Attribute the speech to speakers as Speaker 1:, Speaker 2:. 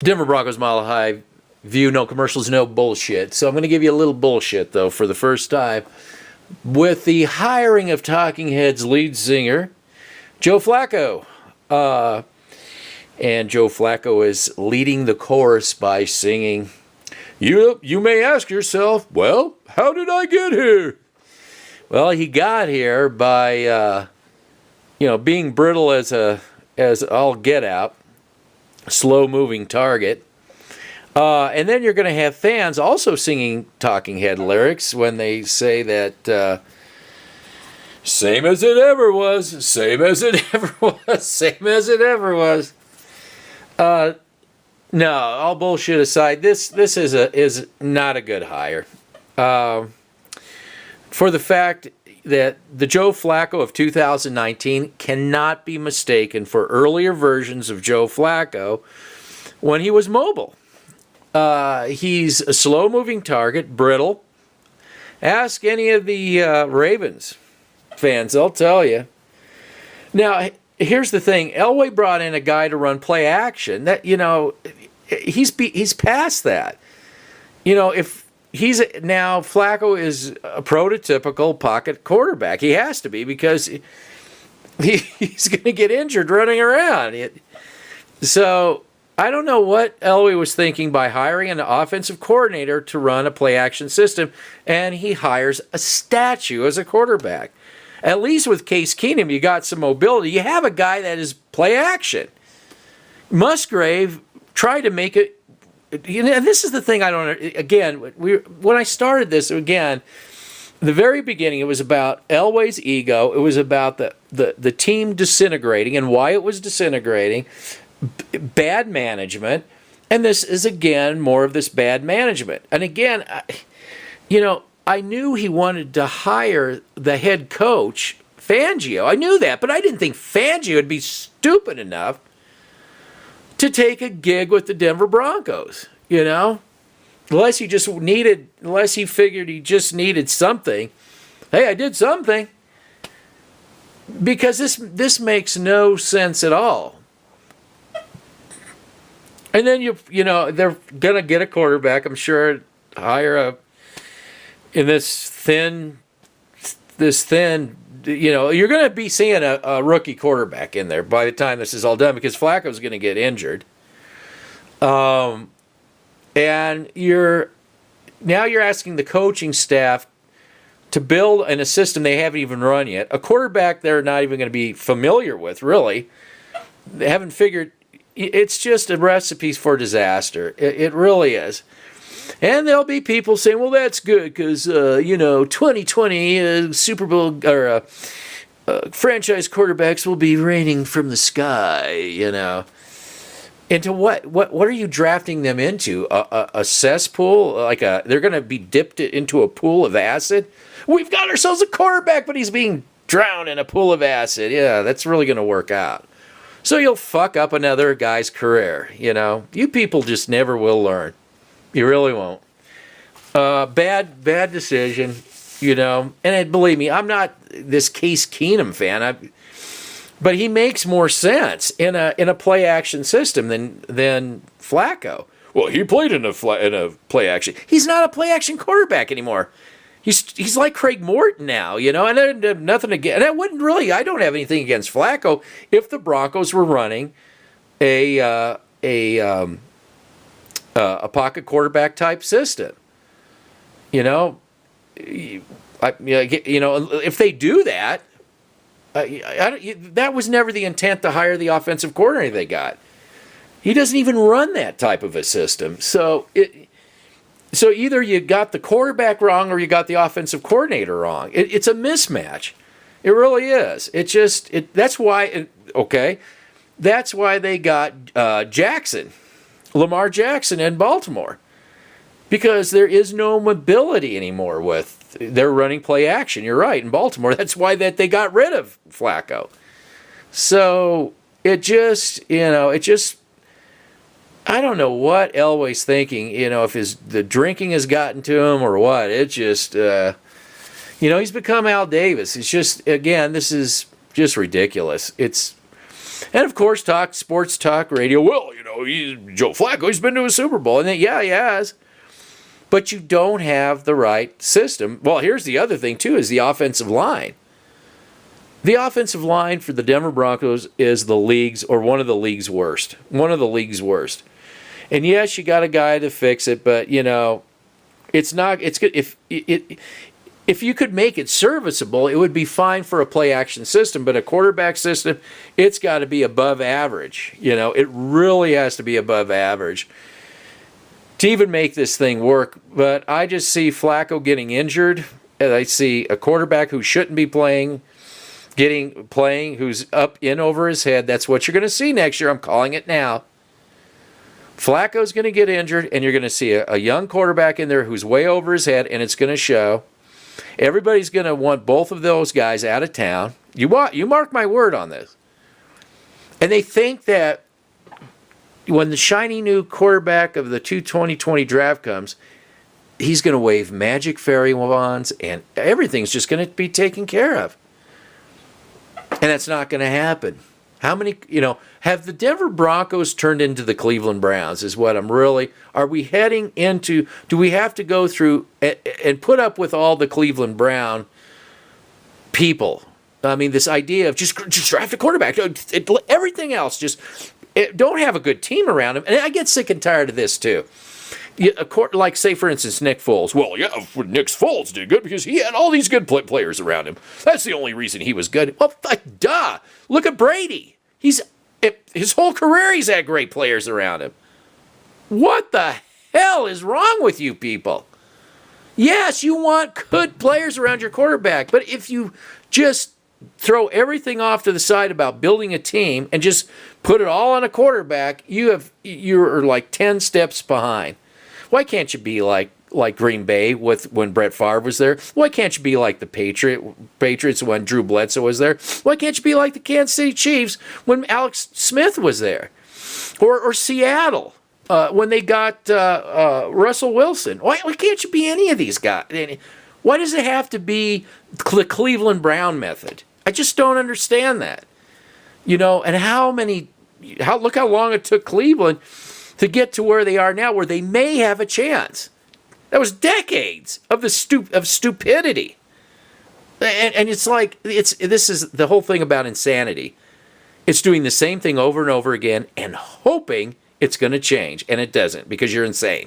Speaker 1: Denver Broncos Mile High View, no commercials, no bullshit. So I'm going to give you a little bullshit, though, for the first time. With the hiring of Talking Heads lead singer, Joe Flacco. And Joe Flacco is leading the chorus by singing, You may ask yourself, well, how did I get here? Well, he got here by, being brittle as all get out, slow-moving target. And then you're going to have fans also singing Talking Head lyrics when they say that, same as it ever was, same as it ever was, same as it ever was. No, all bullshit aside, this is not a good hire. For the fact that the Joe Flacco of 2019 cannot be mistaken for earlier versions of Joe Flacco when he was mobile. He's a slow-moving target, brittle. Ask any of the Ravens fans, they'll tell you. Now, here's the thing. Elway brought in a guy to run play action. That, he's past that. If now Flacco is a prototypical pocket quarterback. He has to be because he's going to get injured running around. So I don't know what Elway was thinking by hiring an offensive coordinator to run a play-action system, and he hires a statue as a quarterback. At least with Case Keenum, you got some mobility. You have a guy that is play-action. Musgrave tried to make it. And this is the thing I don't. Again, when I started this again, the very beginning, it was about Elway's ego. It was about the team disintegrating and why it was disintegrating. Bad management, and this is again more of this bad management. And again, I knew he wanted to hire the head coach, Fangio. I knew that, but I didn't think Fangio would be stupid enough to take a gig with the Denver Broncos. Unless he figured he just needed something. Hey, I did something, because this makes no sense at all. And then they're gonna get a quarterback, I'm sure, hire this thin, you're gonna be seeing a rookie quarterback in there by the time this is all done, because Flacco's gonna get injured. And you're asking the coaching staff to build in a system they haven't even run yet, a quarterback they're not even going to be familiar with, really. They haven't figured. It's just a recipe for disaster. It really is. And there'll be people saying, well, that's good because, 2020 Super Bowl or franchise quarterbacks will be raining from the sky, Into what? What are you drafting them into? A cesspool? They're going to be dipped into a pool of acid? We've got ourselves a quarterback, but he's being drowned in a pool of acid. Yeah, that's really going to work out. So you'll fuck up another guy's career, You people just never will learn. You really won't. Bad decision, And believe me, I'm not this Case Keenum fan. But he makes more sense in a play action system than Flacco. Well, he played in a play action. He's not a play action quarterback anymore. He's like Craig Morton now, And I have nothing against. And I don't have anything against Flacco if the Broncos were running a pocket quarterback type system. If they do that. That was never the intent to hire the offensive coordinator they got. He doesn't even run that type of a system. So either you got the quarterback wrong or you got the offensive coordinator wrong. It's a mismatch. It really is. That's why. That's why they got Lamar Jackson in Baltimore, because there is no mobility anymore with. They're running play action. You're right, in Baltimore. That's why they got rid of Flacco. So it just, I don't know what Elway's thinking, if the drinking has gotten to him or what. It just, he's become Al Davis. It's just, again, this is just ridiculous. And of course, sports talk radio. Well, Joe Flacco, he's been to a Super Bowl. And then, yeah, he has. But you don't have the right system. Well, here's the other thing, too, is the offensive line. The offensive line for the Denver Broncos is the league's, or one of the league's worst. One of the league's worst. And yes, you got a guy to fix it, but, it's not, it's good. If you could make it serviceable, it would be fine for a play-action system, but a quarterback system, it's got to be above average. It really has to be above average to even make this thing work. But I just see Flacco getting injured, and I see a quarterback who shouldn't be playing, who's up in over his head. That's what you're going to see next year. I'm calling it now. Flacco's going to get injured, and you're going to see a young quarterback in there who's way over his head, and it's going to show. Everybody's going to want both of those guys out of town. You mark my word on this. And they think that when the shiny new quarterback of the 2020 draft comes, he's going to wave magic fairy wands, and everything's just going to be taken care of. And that's not going to happen. How many, have the Denver Broncos turned into the Cleveland Browns is what are we heading into, do we have to go through and put up with all the Cleveland Brown people? I mean, this idea of just draft a quarterback, everything else, don't have a good team around him. And I get sick and tired of this too. Like, say, for instance, Nick Foles. Well, yeah, Nick Foles did good because he had all these good players around him. That's the only reason he was good. Well, duh. Look at Brady. His whole career he's had great players around him. What the hell is wrong with you people? Yes, you want good players around your quarterback, but if you just throw everything off to the side about building a team and just put it all on a quarterback, you're like 10 steps behind. Why can't you be like Green Bay when Brett Favre was there? Why can't you be like the Patriots when Drew Bledsoe was there? Why can't you be like the Kansas City Chiefs when Alex Smith was there? Or Seattle when they got Russell Wilson? Why can't you be any of these guys? Why does it have to be the Cleveland Brown method? I just don't understand that. And look how long it took Cleveland to get to where they are now, where they may have a chance. That was decades of stupidity. And it's like, this is the whole thing about insanity. It's doing the same thing over and over again and hoping it's going to change, and it doesn't because you're insane.